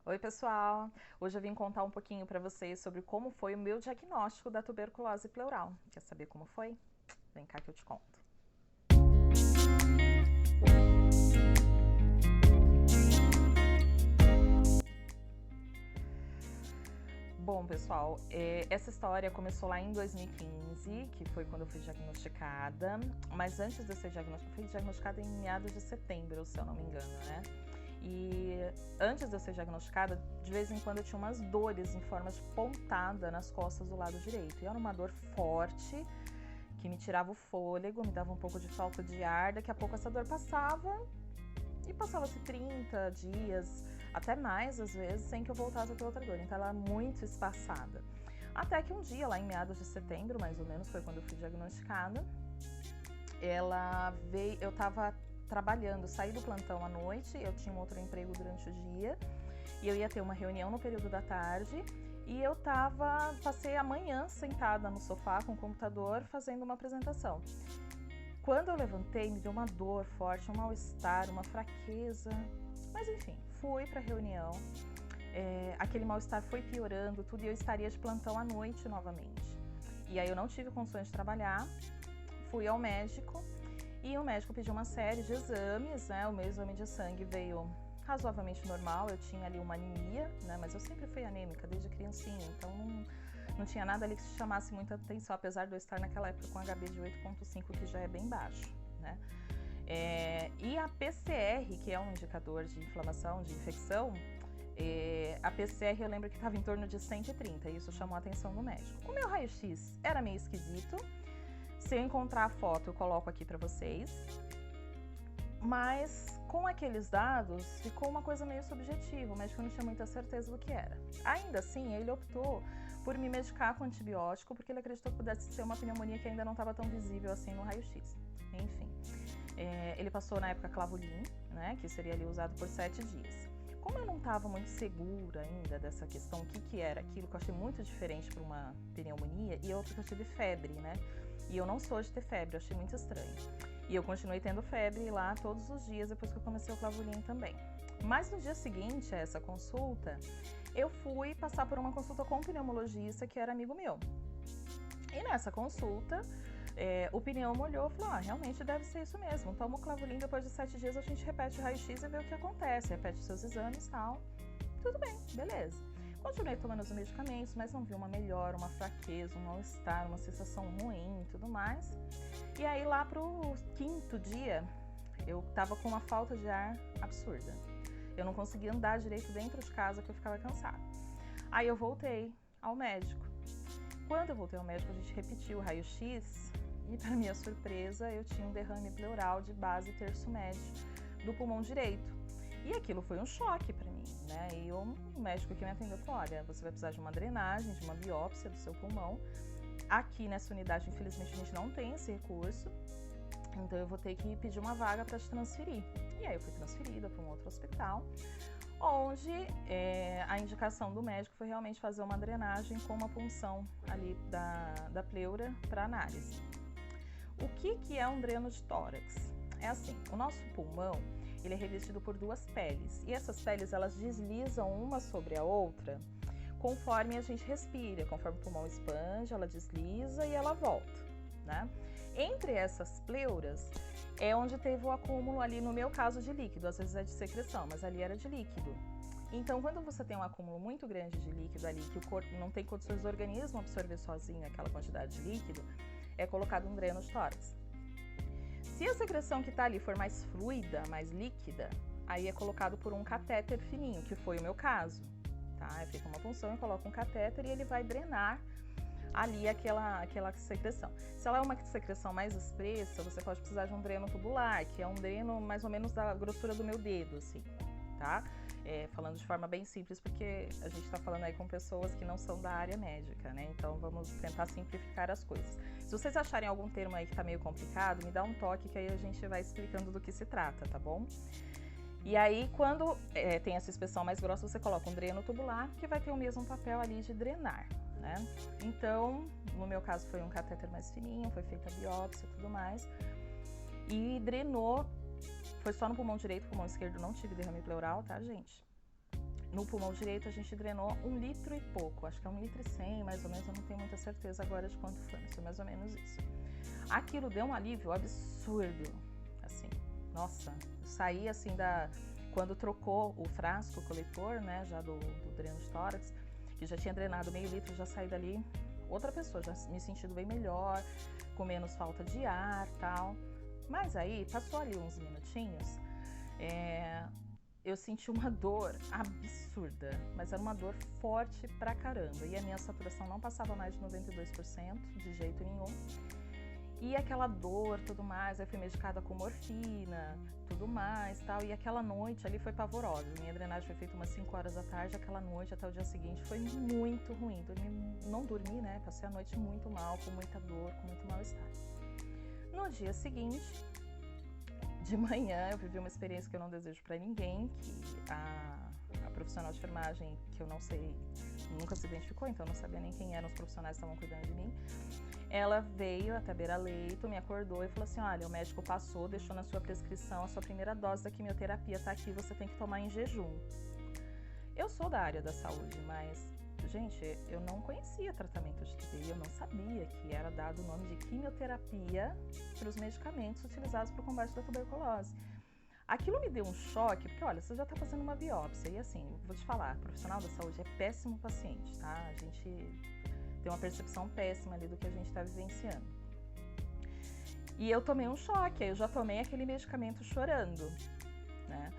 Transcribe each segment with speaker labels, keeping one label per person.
Speaker 1: Oi, pessoal! Hoje eu vim contar um pouquinho para vocês sobre como foi o meu diagnóstico da tuberculose pleural. Quer saber como foi? Vem cá que eu te conto. Bom, pessoal, essa história começou lá em 2015, que foi quando eu fui diagnosticada, mas antes de eu ser diagnosticada, eu fui diagnosticada em meados de setembro, se eu não me engano, né? E antes de eu ser diagnosticada, de vez em quando eu tinha umas dores em forma de pontada nas costas do lado direito. E era uma dor forte, que me tirava o fôlego, me dava um pouco de falta de ar. Daqui a pouco essa dor passava e passava-se 30 dias, até mais às vezes, sem que eu voltasse a ter outra dor. Então ela era muito espaçada. Até que um dia, lá em meados de setembro, mais ou menos, foi quando eu fui diagnosticada, eu estava trabalhando, saí do plantão à noite, eu tinha um outro emprego durante o dia, e eu ia ter uma reunião no período da tarde, e passei a manhã sentada no sofá com o computador fazendo uma apresentação. Quando eu levantei, me deu uma dor forte, um mal-estar, uma fraqueza, mas enfim, fui para a reunião, aquele mal-estar foi piorando tudo e eu estaria de plantão à noite novamente. E aí eu não tive condições de trabalhar, fui ao médico e o médico pediu uma série de exames, né? O meu exame de sangue veio razoavelmente normal, eu tinha ali uma anemia, né? Mas eu sempre fui anêmica desde criancinha, então não tinha nada ali que chamasse muita atenção, apesar de eu estar naquela época com HB de 8,5, que já é bem baixo, né? E a PCR, que é um indicador de inflamação, de infecção, a PCR eu lembro que estava em torno de 130, e isso chamou a atenção do médico. O meu raio-x era meio esquisito, se eu encontrar a foto eu coloco aqui para vocês, mas com aqueles dados ficou uma coisa meio subjetiva, o médico não tinha muita certeza do que era. Ainda assim, ele optou por me medicar com antibiótico, porque ele acreditou que pudesse ser uma pneumonia que ainda não estava tão visível assim no raio-x. Enfim, ele passou na época Clavulin, né, que seria ali usado por 7 dias. Como eu não estava muito segura ainda dessa questão, o que era aquilo, que eu achei muito diferente para uma pneumonia, e outra que eu tive febre, né? E eu não sou de ter febre, eu achei muito estranho. E eu continuei tendo febre lá todos os dias depois que eu comecei o Clavulin também. Mas no dia seguinte a essa consulta, eu fui passar por uma consulta com um pneumologista que era amigo meu. E nessa consulta, o pneumo olhou e falou, realmente deve ser isso mesmo, toma o Clavulin, depois de 7 dias a gente repete o raio-x e vê o que acontece, repete os seus exames e tal. Tudo bem, beleza. Continuei tomando os medicamentos, mas não vi uma melhora, uma fraqueza, um mal-estar, uma sensação ruim e tudo mais. E aí lá pro 5º dia, eu tava com uma falta de ar absurda. Eu não conseguia andar direito dentro de casa, que eu ficava cansada. Aí eu voltei ao médico. Quando eu voltei ao médico, a gente repetiu o raio-x e, para minha surpresa, eu tinha um derrame pleural de base terço médio do pulmão direito. E aquilo foi um choque para mim, né? E o médico que me atendeu falou, olha, você vai precisar de uma drenagem, de uma biópsia do seu pulmão. Aqui nessa unidade, infelizmente, a gente não tem esse recurso, então eu vou ter que pedir uma vaga para te transferir. E aí eu fui transferida para um outro hospital, onde a indicação do médico foi realmente fazer uma drenagem com uma punção ali da pleura para análise. O que é um dreno de tórax? É assim, o nosso pulmão, ele é revestido por 2 peles, e essas peles elas deslizam uma sobre a outra conforme a gente respira, conforme o pulmão expande, ela desliza e ela volta, né? Entre essas pleuras é onde teve o acúmulo ali, no meu caso, de líquido, às vezes é de secreção, mas ali era de líquido. Então, quando você tem um acúmulo muito grande de líquido ali, que o corpo não tem condições do organismo absorver sozinho aquela quantidade de líquido, é colocado um dreno de tórax. Se a secreção que está ali for mais fluida, mais líquida, aí é colocado por um catéter fininho, que foi o meu caso. Tá? É feita uma punção, eu coloco um catéter e ele vai drenar ali aquela secreção. Se ela é uma secreção mais espessa, você pode precisar de um dreno tubular, que é um dreno mais ou menos da grossura do meu dedo, assim, tá? Falando de forma bem simples, porque a gente está falando aí com pessoas que não são da área médica, né? Então vamos tentar simplificar as coisas. Se vocês acharem algum termo aí que tá meio complicado, me dá um toque que aí a gente vai explicando do que se trata, tá bom? E aí, quando tem essa espessão mais grossa, você coloca um dreno tubular, que vai ter o mesmo papel ali de drenar, né? Então, no meu caso foi um catéter mais fininho, foi feita a biópsia e tudo mais, e drenou. Foi só no pulmão direito, pulmão esquerdo não tive derrame pleural, tá, gente? no pulmão direito a gente drenou 1 litro e pouco, acho que é 1 litro e 100, mais ou menos, eu não tenho muita certeza agora de quanto foi, mas foi mais ou menos isso. Aquilo deu um alívio absurdo, assim, nossa, eu saí assim quando trocou o frasco coletor, né, já do dreno de tórax, que já tinha drenado meio litro, já saí dali outra pessoa, já me sentindo bem melhor, com menos falta de ar, tal. Mas aí, passou ali uns minutinhos, eu senti uma dor absurda, mas era uma dor forte pra caramba. E a minha saturação não passava mais de 92%, de jeito nenhum. E aquela dor, tudo mais, aí fui medicada com morfina, tudo mais, tal. E aquela noite ali foi pavorosa. Minha drenagem foi feita umas 5 horas da tarde, aquela noite até o dia seguinte foi muito ruim. Não dormi, né? Passei a noite muito mal, com muita dor, com muito mal-estar. No dia seguinte, de manhã, eu vivi uma experiência que eu não desejo pra ninguém, que a profissional de enfermagem, que eu não sei, nunca se identificou, então eu não sabia nem quem eram os profissionais que estavam cuidando de mim. Ela veio até beira-leito, me acordou e falou assim, olha, o médico passou, deixou na sua prescrição a sua primeira dose da quimioterapia, tá aqui, você tem que tomar em jejum. Eu sou da área da saúde, mas, gente, eu não conhecia tratamento de TBI, eu não sabia que era dado o nome de quimioterapia para os medicamentos utilizados para o combate da tuberculose. Aquilo me deu um choque, porque olha, você já está fazendo uma biópsia, e assim, vou te falar, profissional da saúde é péssimo paciente, tá? A gente tem uma percepção péssima ali do que a gente está vivenciando. E eu tomei um choque, aí eu já tomei aquele medicamento chorando, né?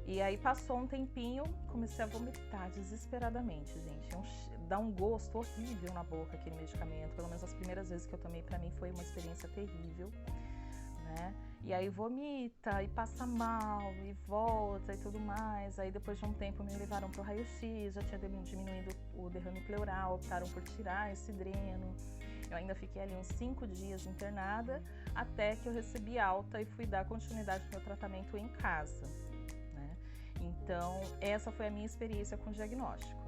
Speaker 1: E aí passou um tempinho, comecei a vomitar desesperadamente, gente. Dá um gosto horrível na boca aquele medicamento, pelo menos as primeiras vezes que eu tomei pra mim foi uma experiência terrível, né? E aí vomita, e passa mal, e volta e tudo mais. Aí depois de um tempo me levaram pro raio-x, já tinha diminuído o derrame pleural, optaram por tirar esse dreno. Eu ainda fiquei ali uns 5 dias internada, até que eu recebi alta e fui dar continuidade ao meu tratamento em casa, né? Então, essa foi a minha experiência com o diagnóstico.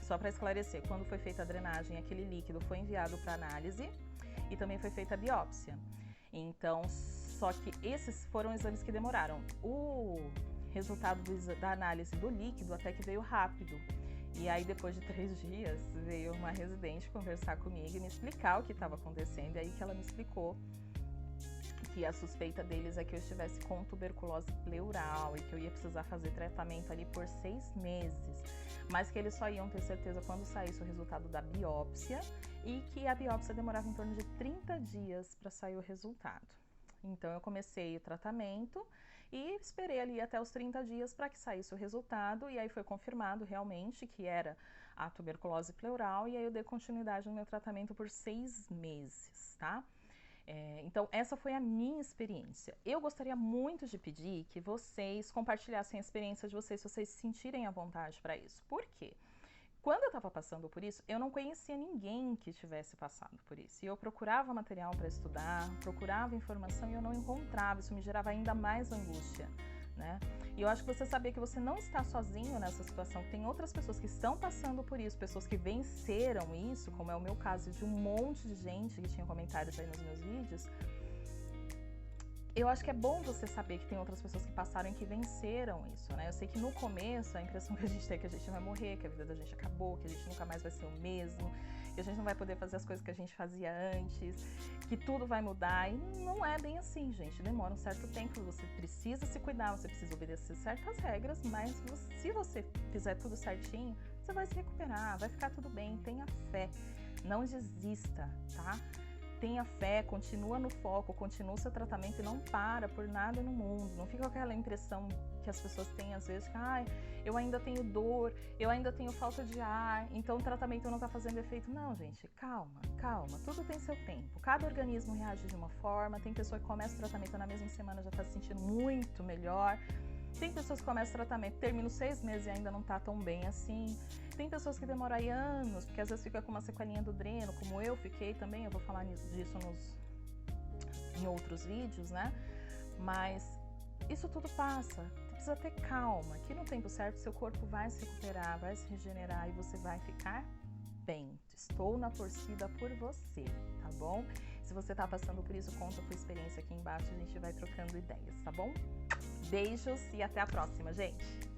Speaker 1: Só para esclarecer, quando foi feita a drenagem, aquele líquido foi enviado para análise e também foi feita a biópsia. Então, só que esses foram exames que demoraram. O resultado da análise do líquido até que veio rápido. E aí, depois de 3 dias, veio uma residente conversar comigo e me explicar o que estava acontecendo. E aí que ela me explicou que a suspeita deles é que eu estivesse com tuberculose pleural e que eu ia precisar fazer tratamento ali por 6 meses. Mas que eles só iam ter certeza quando saísse o resultado da biópsia e que a biópsia demorava em torno de 30 dias para sair o resultado. Então, eu comecei o tratamento e esperei ali até os 30 dias para que saísse o resultado, e aí foi confirmado realmente que era a tuberculose pleural, e aí eu dei continuidade no meu tratamento por 6 meses, tá? Então, essa foi a minha experiência. Eu gostaria muito de pedir que vocês compartilhassem a experiência de vocês, se vocês se sentirem à vontade para isso. Por quê? Quando eu estava passando por isso, eu não conhecia ninguém que tivesse passado por isso. E eu procurava material para estudar, procurava informação e eu não encontrava. Isso me gerava ainda mais angústia, né? E eu acho que você saber que você não está sozinho nessa situação, que tem outras pessoas que estão passando por isso, pessoas que venceram isso, como é o meu caso de um monte de gente que tinha comentários aí nos meus vídeos. Eu acho que é bom você saber que tem outras pessoas que passaram e que venceram isso, né? Eu sei que no começo a impressão que a gente tem é que a gente vai morrer, que a vida da gente acabou, que a gente nunca mais vai ser o mesmo, que a gente não vai poder fazer as coisas que a gente fazia antes, que tudo vai mudar. E não é bem assim, gente. Demora um certo tempo, você precisa se cuidar, você precisa obedecer certas regras, mas se você fizer tudo certinho, você vai se recuperar, vai ficar tudo bem, tenha fé, não desista, tá? Tenha fé, continua no foco, continua o seu tratamento e não para por nada no mundo. Não fica com aquela impressão que as pessoas têm às vezes que eu ainda tenho dor, eu ainda tenho falta de ar, então o tratamento não está fazendo efeito. Não, gente, calma, calma, tudo tem seu tempo. Cada organismo reage de uma forma, tem pessoa que começa o tratamento na mesma semana já está se sentindo muito melhor. Tem pessoas que começam o tratamento, terminam 6 meses e ainda não tá tão bem assim. Tem pessoas que demoram aí anos, porque às vezes fica com uma sequelinha do dreno, como eu fiquei também, eu vou falar disso em outros vídeos, né? Mas isso tudo passa, você precisa ter calma, que no tempo certo seu corpo vai se recuperar, vai se regenerar e você vai ficar bem. Estou na torcida por você, tá bom? Se você tá passando por isso, conta a sua experiência aqui embaixo, a gente vai trocando ideias, tá bom? Beijos e até a próxima, gente!